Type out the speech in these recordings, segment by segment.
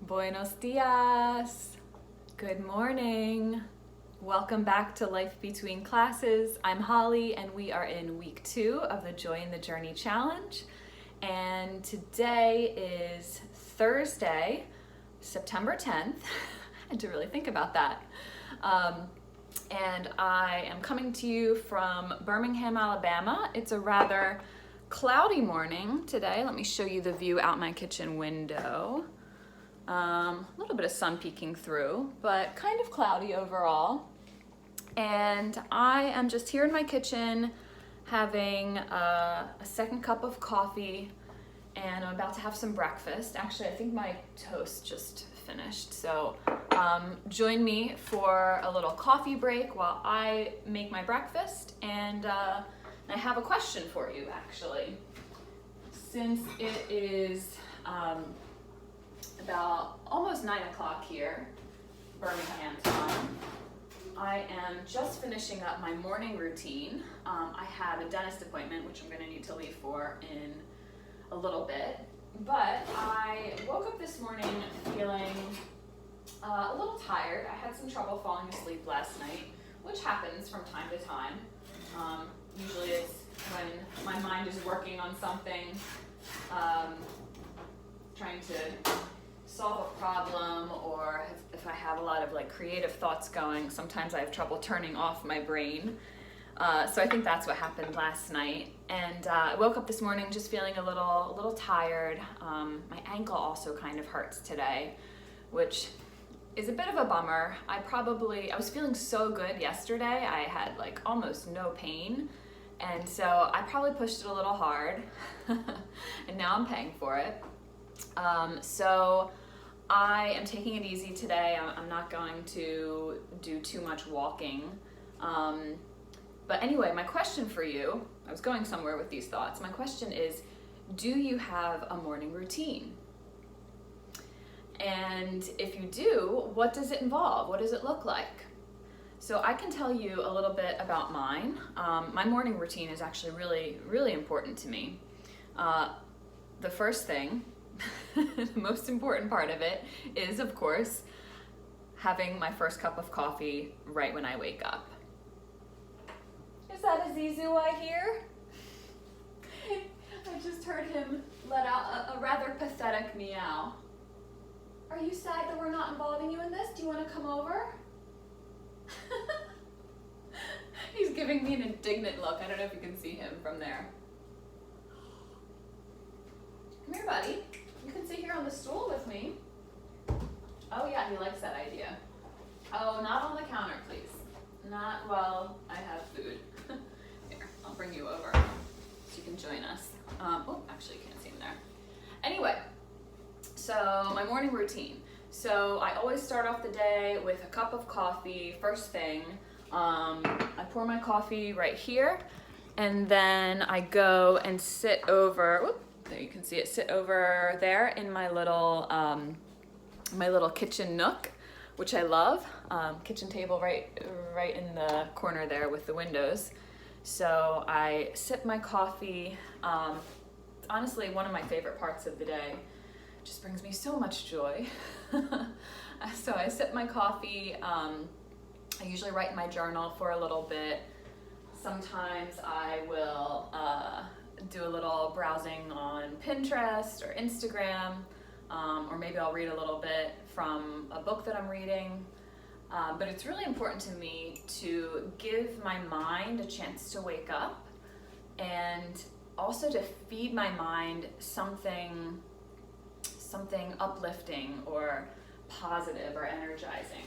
Buenos dias. Good morning. Welcome back to Life Between Classes. I'm Holly and we are in week 2 of the Joy in the Journey Challenge. And today is Thursday, September 10th. I had to really think about that. And I am coming to you from Birmingham, Alabama. It's a rather cloudy morning today. Let me show you the view out my kitchen window. A little bit of sun peeking through, but kind of cloudy overall. And I am just here in my kitchen having a second cup of coffee, and I'm about to have some breakfast. Actually, I think my toast just finished. So join me for a little coffee break while I make my breakfast. And I have a question for you, actually. Since it is about almost 9 o'clock here, Birmingham time, I am just finishing up my morning routine. I have a dentist appointment, which I'm going to need to leave for in a little bit. But I woke up this morning feeling a little tired. I had some trouble falling asleep last night, which happens from time to time. Usually it's when my mind is working on something, trying to solve a problem, or if I have a lot of creative thoughts going, sometimes I have trouble turning off my brain. So I think that's what happened last night. And I woke up this morning just feeling a little tired. My ankle also kind of hurts today, which is a bit of a bummer. I was feeling so good yesterday. I had almost no pain. And so I probably pushed it a little hard and now I'm paying for it. So I am taking it easy today. I'm not going to do too much walking. But anyway, my question for you, I was going somewhere with these thoughts. My question is, do you have a morning routine? And if you do, what does it involve? What does it look like? So I can tell you a little bit about mine. My morning routine is actually really, really important to me. The first thing, the most important part of it is, of course, having my first cup of coffee right when I wake up. Is that a Zizou I hear? I just heard him let out a rather pathetic meow. Are you sad that we're not involving you in this? Do you want to come over? He's giving me an indignant look. I don't know if you can see him from there. Come here, buddy. You can sit here on the stool with me. Oh yeah, he likes that idea. Oh, not on the counter, please. Not while I have food. Here, I'll bring you over so you can join us. Oh, actually you can't see him there. Anyway, so my morning routine. So I always start off the day with a cup of coffee. First thing, I pour my coffee right here, and then I go and sit over, there you can see it, sit over there in my little kitchen nook, which I love. Kitchen table right in the corner there with the windows. So I sip my coffee. Honestly, one of my favorite parts of the day. Just brings me so much joy. So I sip my coffee. I usually write in my journal for a little bit. Sometimes I will do a little browsing on Pinterest or Instagram, or maybe I'll read a little bit from a book that I'm reading. But it's really important to me to give my mind a chance to wake up, and also to feed my mind something uplifting or positive or energizing.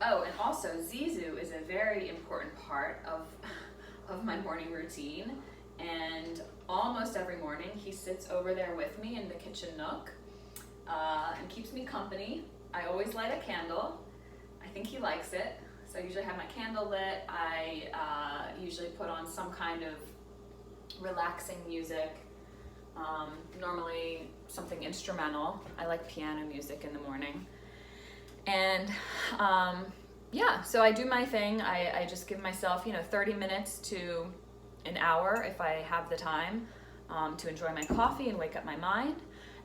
Oh, and also Zizou is a very important part of my morning routine, and almost every morning he sits over there with me in the kitchen nook and keeps me company. I always light a candle. I think he likes it, so I usually have my candle lit. I usually put on some kind of relaxing music. Normally something instrumental. I like piano music in the morning. And yeah, so I do my thing. I just give myself 30 minutes to an hour if I have the time to enjoy my coffee and wake up my mind.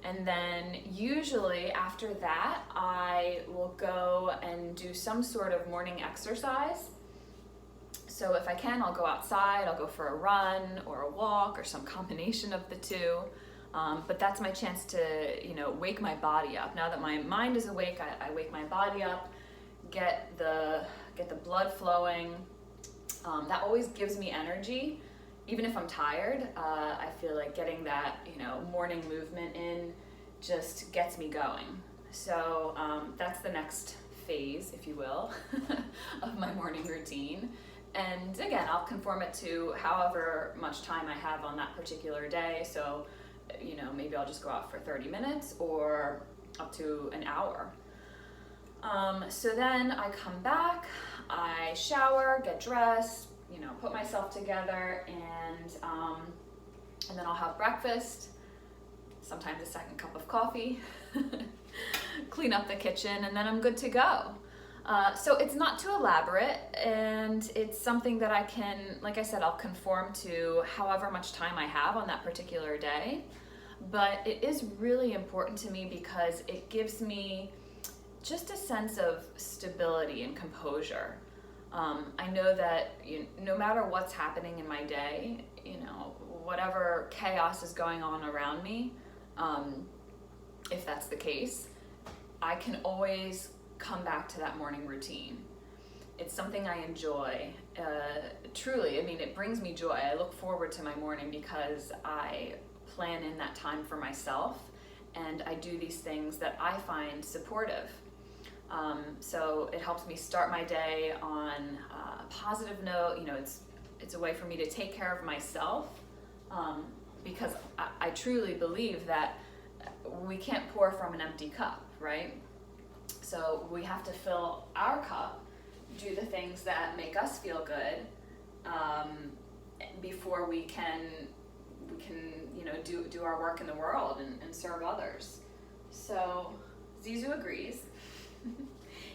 And then usually after that, I will go and do some sort of morning exercise. So if I can, I'll go outside, I'll go for a run or a walk or some combination of the two. But that's my chance to, wake my body up. Now that my mind is awake, I wake my body up, get the blood flowing. That always gives me energy. Even if I'm tired, I feel like getting that, morning movement in just gets me going. So that's the next phase, if you will, of my morning routine. And again, I'll conform it to however much time I have on that particular day. So, maybe I'll just go out for 30 minutes or up to an hour. So then I come back, I shower, get dressed, put myself together, and then I'll have breakfast, sometimes a second cup of coffee, clean up the kitchen, and then I'm good to go. So it's not too elaborate, and it's something that I can, like I said, I'll conform to however much time I have on that particular day. But it is really important to me because it gives me just a sense of stability and composure. I know that no matter what's happening in my day, whatever chaos is going on around me, if that's the case, I can always come back to that morning routine. It's something I enjoy. Truly, it brings me joy. I look forward to my morning because I plan in that time for myself, and I do these things that I find supportive. So it helps me start my day on a positive note. It's a way for me to take care of myself, because I truly believe that we can't pour from an empty cup, right? So we have to fill our cup, do the things that make us feel good, before we can do our work in the world and serve others. So Zizou agrees.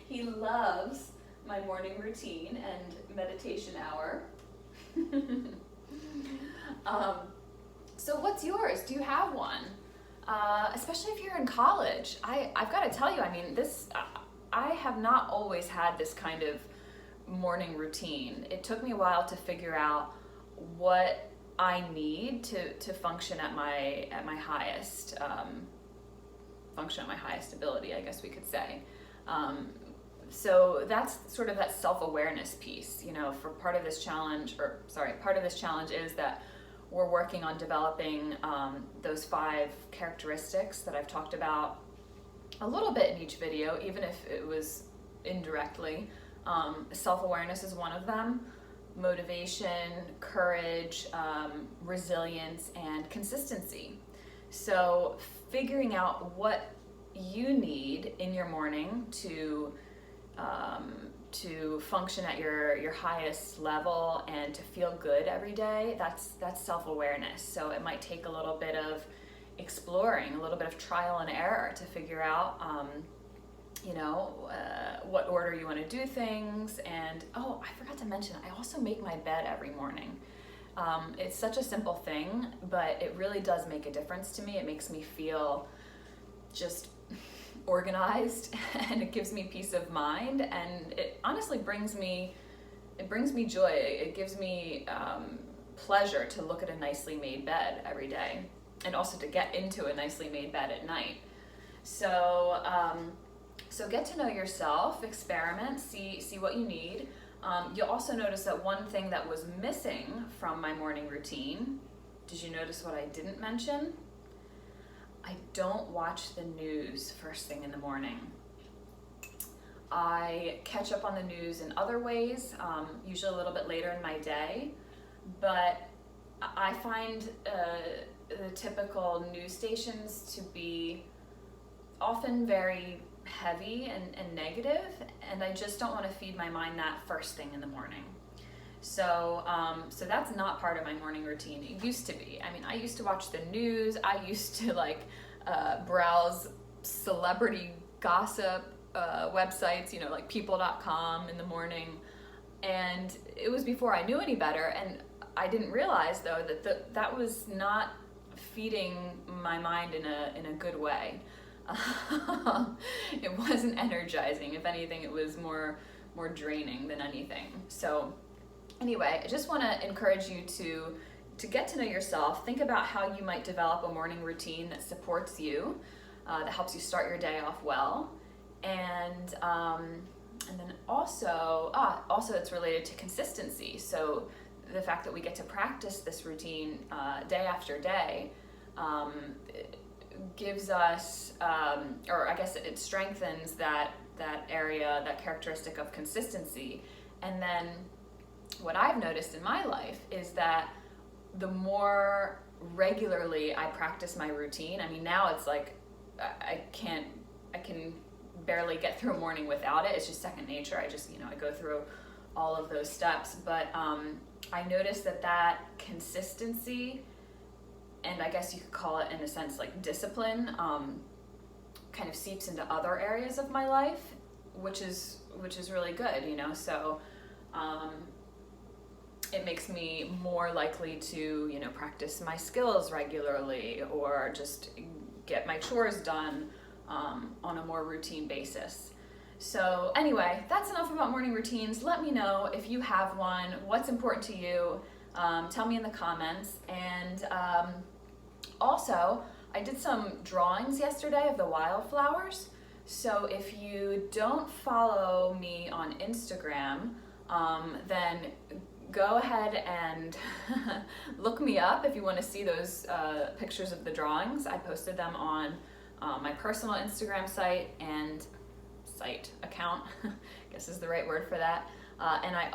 He loves my morning routine and meditation hour. So what's yours? Do you have one? Especially if you're in college. I've got to tell you, I have not always had this kind of morning routine. It took me a while to figure out what I need to function at my highest ability, I guess we could say. So that's sort of that self-awareness piece. For part of this challenge is that we're working on developing those 5 characteristics that I've talked about a little bit in each video, even if it was indirectly. Self-awareness is one of them. Motivation, courage, resilience, and consistency. So figuring out what you need in your morning to function at your highest level and to feel good every day, that's self-awareness. So it might take a little bit of exploring, a little bit of trial and error to figure out what order you want to do things. And I forgot to mention, I also make my bed every morning. It's such a simple thing, but it really does make a difference to me. It makes me feel just organized, and it gives me peace of mind, and it honestly brings me joy. It gives me pleasure to look at a nicely made bed every day, and also to get into a nicely made bed at night. So get to know yourself, experiment, see what you need. You'll also notice that one thing that was missing from my morning routine, did you notice what I didn't mention? I don't watch the news first thing in the morning. I catch up on the news in other ways, usually a little bit later in my day, but I find the typical news stations to be often very heavy and negative, and I just don't want to feed my mind that first thing in the morning. So that's not part of my morning routine. It used to be. I used to watch the news. I used to browse celebrity gossip websites, like people.com in the morning. And it was before I knew any better. And I didn't realize though that was not feeding my mind in a good way. It wasn't energizing. If anything, it was more draining than anything. So anyway, I just want to encourage you to get to know yourself. Think about how you might develop a morning routine that supports you, that helps you start your day off well, and then also it's related to consistency. So the fact that we get to practice this routine day after day gives us, or I guess it strengthens that area, that characteristic of consistency. And then what I've noticed in my life is that the more regularly I practice my routine, I mean, now it's like I can barely get through a morning without it. It's just second nature. I just, I go through all of those steps. But I noticed that consistency, and I guess you could call it in a sense like discipline, kind of seeps into other areas of my life, which is really good, so it makes me more likely to, practice my skills regularly, or just get my chores done on a more routine basis. So anyway, that's enough about morning routines. Let me know if you have one, what's important to you. Tell me in the comments. And also, I did some drawings yesterday of the wildflowers. So if you don't follow me on Instagram, then go ahead and look me up if you want to see those pictures of the drawings. I posted them on my personal Instagram account, I guess is the right word for that. And I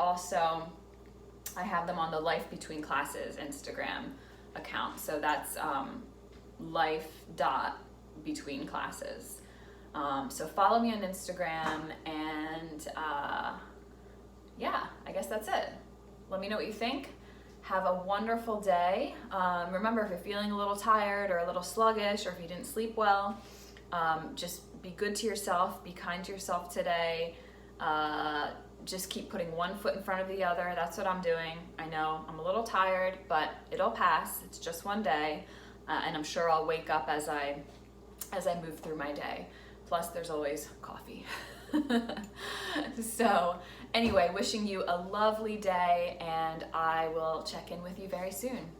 have them on the Life Between Classes Instagram account. So that's life.betweenclasses. So follow me on Instagram, and I guess that's it. Let me know what you think. Have a wonderful day. Remember, if you're feeling a little tired or a little sluggish, or if you didn't sleep well, just be good to yourself, be kind to yourself today. Just keep putting one foot in front of the other. That's what I'm doing. I know I'm a little tired, but it'll pass. It's just one day, and I'm sure I'll wake up as I move through my day. Plus, there's always coffee. So anyway, wishing you a lovely day, and I will check in with you very soon.